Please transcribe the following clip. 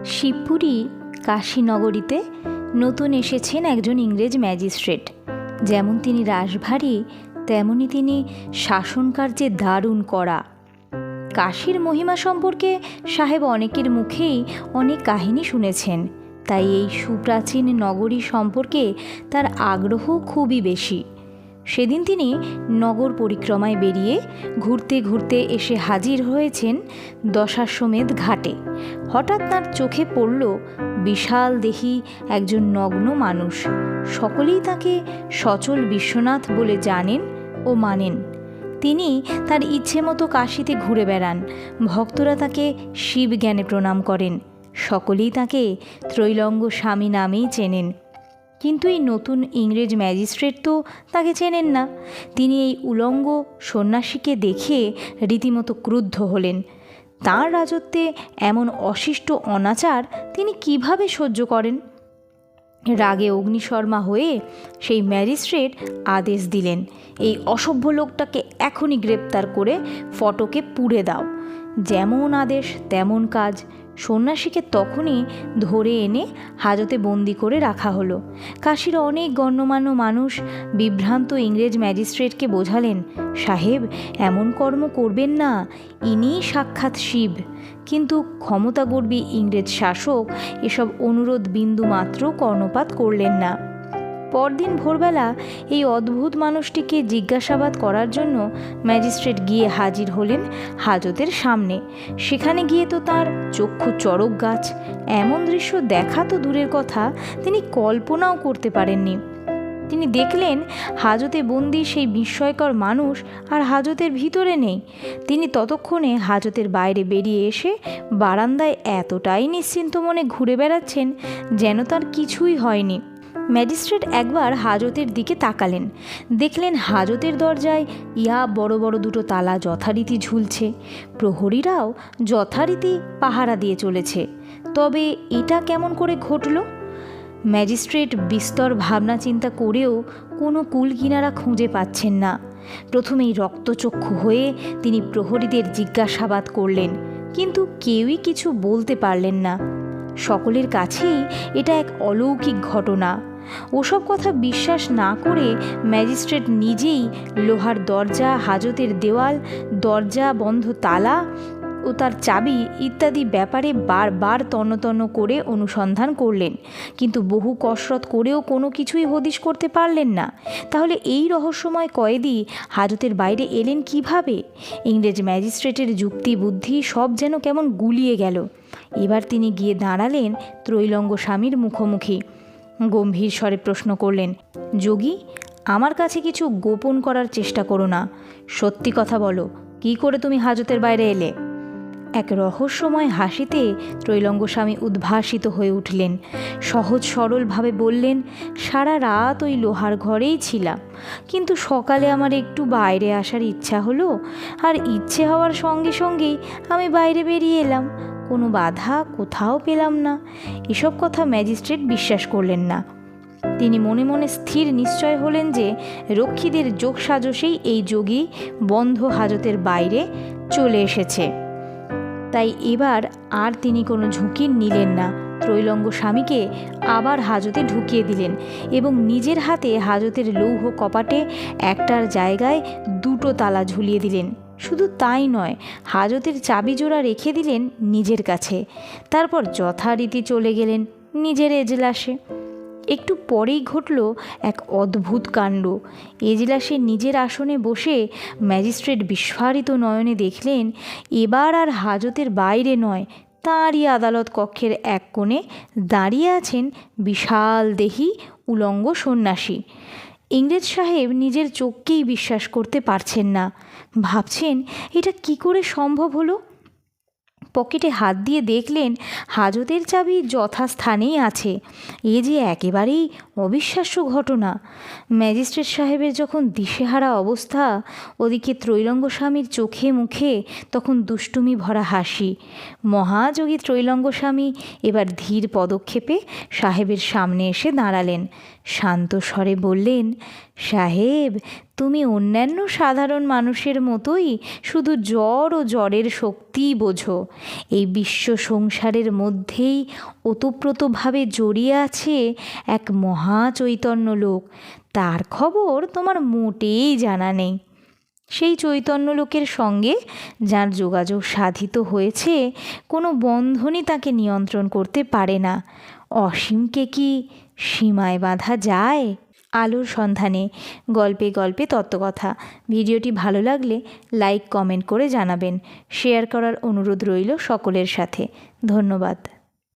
শিবপুরী কাশীনগরীতে নতুন এসেছেন একজন ইংরেজ ম্যাজিস্ট্রেট। যেমন তিনি রাশভারী, তেমনি তিনি শাসনকার্যে দারুণ কড়া। কাশীর মহিমা সম্পর্কে সাহেব অনেকের মুখেই অনেক কাহিনী শুনেছেন, তাই এই সুপ্রাচীন নগরী সম্পর্কে তার আগ্রহ খুবই বেশি। সেদিন তিনি নগর পরিক্রমায় বেরিয়ে ঘুরতে ঘুরতে এসে হাজির হয়েছেন দশাশ্বমেধ ঘাটে। হঠাৎ তাঁর চোখে পড়ল বিশাল দেহী একজন নগ্ন মানুষ। সকলেই তাকে সচল বিশ্বনাথ বলে জানেন ও মানেন। তিনি তার ইচ্ছে মতো কাশীতে ঘুরে বেড়ান। ভক্তরা তাকে শিব জ্ঞানে প্রণাম করেন। সকলেই তাকে ত্রৈলঙ্গ স্বামী নামেই চেনেন। কিন্তু এই নতুন ইংরেজ ম্যাজিস্ট্রেট তো তাকে চেনেন না। তিনি এই উলঙ্গ সন্ন্যাসীকে দেখে রীতিমতো ক্রুদ্ধ হলেন। তাঁর রাজত্বে এমন অশিষ্ট অনাচার তিনি কিভাবে সহ্য করেন? রাগে অগ্নিশর্মা হয়ে সেই ম্যাজিস্ট্রেট আদেশ দিলেন, এই অসভ্য লোকটাকে এখনই গ্রেপ্তার করে ফটকে পুড়ে দাও। যেমন আদেশ তেমন কাজ। সন্ন্যাসীকে তখনই ধরে এনে হাজতে বন্দি করে রাখা হলো। কাশীর অনেক গণ্যমান্য মানুষ বিভ্রান্ত ইংরেজ ম্যাজিস্ট্রেটকে বোঝালেন, সাহেব এমন কর্ম করবেন না, ইনিই সাক্ষাৎ শিব। কিন্তু ক্ষমতাগর্বী ইংরেজ শাসক এসব অনুরোধ বিন্দুমাত্র কর্ণপাত করলেন না। পরদিন ভোরবেলা এই অদ্ভুত মানুষটিকে জিজ্ঞাসাবাদ করার জন্য ম্যাজিস্ট্রেট গিয়ে হাজির হলেন হাজতের সামনে। সেখানে গিয়ে তো তার চক্ষু চড়ক গাছ। এমন দৃশ্য দেখা তো দূরের কথা, তিনি কল্পনাও করতে পারেননি। তিনি দেখলেন হাজতে বন্দি সেই বিস্ময়কর মানুষ আর হাজতের ভিতরে নেই। তিনি ততক্ষণে হাজতের বাইরে বেরিয়ে এসে বারান্দায় এতটাই নিশ্চিন্ত মনে ঘুরে বেড়াচ্ছেন যেন তার কিছুই হয়নি। ম্যাজিস্ট্রেট একবার হাজতের দিকে তাকালেন। দেখলেন হাজতের দরজায় বড় বড় দুটো তালা যথারীতি ঝুলছে। প্রহরীরাও যথারীতি পাহারা দিয়ে চলেছে। তবে এটা কেমন করে ঘটল? ম্যাজিস্ট্রেট বিস্তর ভাবনা চিন্তা করেও কোনো কুল কিনারা খুঁজে পাচ্ছেন না। প্রথমেই রক্তচক্ষু হয়ে তিনি প্রহরীদের জিজ্ঞাসাবাদ করলেন, কিন্তু কেউই কিছু বলতে পারলেন না। সকলের কাছেই এটা এক অলৌকিক ঘটনা। ওসব কথা বিশ্বাস না করে ম্যাজিস্ট্রেট নিজেই লোহার দরজা, হাজতের দেওয়াল, দরজা বন্ধ তালা ও তার চাবি ইত্যাদি ব্যাপারে বারবার তন্ন করে অনুসন্ধান করলেন, কিন্তু বহু কসরত করেও কোনো কিছুই হদিশ করতে পারলেন না। তাহলে এই রহস্যময় কয়েদি হাজতের বাইরে এলেন কিভাবে? ইংরেজ ম্যাজিস্ট্রেটের যুক্তি বুদ্ধি সব যেন কেমন গুলিয়ে গেল। এবার তিনি গিয়ে দাঁড়ালেন ত্রৈলঙ্গ স্বামীর মুখোমুখি। গম্ভীর স্বরে প্রশ্ন করলেন, যোগী, আমার কাছে কিছু গোপন করার চেষ্টা করো না। সত্যি কথা বলো, কি করে তুমি হাজতের বাইরে এলে? এক রহস্যময় হাসিতে ত্রৈলঙ্গ স্বামী উদ্ভাসিত হয়ে উঠলেন। সহজ সরলভাবে বললেন, সারা রাত ওই লোহার ঘরেই ছিলাম, কিন্তু সকালে আমার একটু বাইরে আসার ইচ্ছা হলো, আর ইচ্ছে হওয়ার সঙ্গে সঙ্গেই আমি বাইরে বেরিয়ে এলাম। কোনো বাধা কোথাও পেলাম না। এসব কথা ম্যাজিস্ট্রেট বিশ্বাস করলেন না। তিনি মনে মনে স্থির নিশ্চয় হলেন যে রক্ষীদের যোগসাজশেই এই যোগী বন্ধ হাজতের বাইরে চলে এসেছে। তাই এবার আর তিনি কোনো ঝুঁকি নিলেন না। ত্রৈলঙ্গ স্বামীকে আবার হাজতে ঢুকিয়ে দিলেন এবং নিজের হাতে হাজতের লৌহ কপাটে একটার জায়গায় দুটো তালা ঝুলিয়ে দিলেন। শুধু তাই নয়, হাজতের চাবি জোড়া রেখে দিলেন নিজের কাছে। তারপর যথারীতি চলে গেলেন নিজের এজলাসে। একটু পরেই ঘটল এক অদ্ভুত কাণ্ড। এজলাসে নিজের আসনে বসে ম্যাজিস্ট্রেট বিস্ফারিত নয়নে দেখলেন, এবার আর হাজতের বাইরে নয়, তাঁরই আদালত কক্ষের এক কোণে দাঁড়িয়ে আছেন বিশাল দেহী উলঙ্গ সন্ন্যাসী। ইংরেজ সাহেব নিজের চোখকেই বিশ্বাস করতে পারছেন না। ভাবছেন, এটা কি করে সম্ভব হলো? পকেটে হাত দিয়ে দেখলেন হাজতের চাবি যথাস্থানেই আছে। এ যে একেবারেই অবিশ্বাস্য ঘটনা। ম্যাজিস্ট্রেট সাহেবের যখন দিশেহারা অবস্থা, ওদিকে ত্রৈলঙ্গ স্বামীর চোখে মুখে তখন দুষ্টুমি ভরা হাসি। মহাযোগী ত্রৈলঙ্গ স্বামী এবার ধীর পদক্ষেপে সাহেবের সামনে এসে দাঁড়ালেন। শান্ত স্বরে বললেন, সাহেব, তুমি অন্যান্য সাধারণ মানুষের মতোই শুধু জ্বর ও জ্বরের শক্তিই বোঝো। এই বিশ্ব সংসারের মধ্যেই ওতপ্রোতভাবে জড়িয়ে আছে এক মহা চৈতন্য লোক, তার খবর তোমার মোটেই জানা নেই। সেই চৈতন্য লোকের সঙ্গে যার যোগাযোগ সাধিত হয়েছে, কোনো বন্ধনই তাকে নিয়ন্ত্রণ করতে পারে না। অসীমকে কি সীমায় বাঁধা যায়? আলোর সন্ধানে গল্পে গল্পে তত্ত্বকথা। ভিডিওটি ভালো লাগলে লাইক কমেন্ট করে জানাবেন। শেয়ার করার অনুরোধ রইল সকলের সাথে। ধন্যবাদ।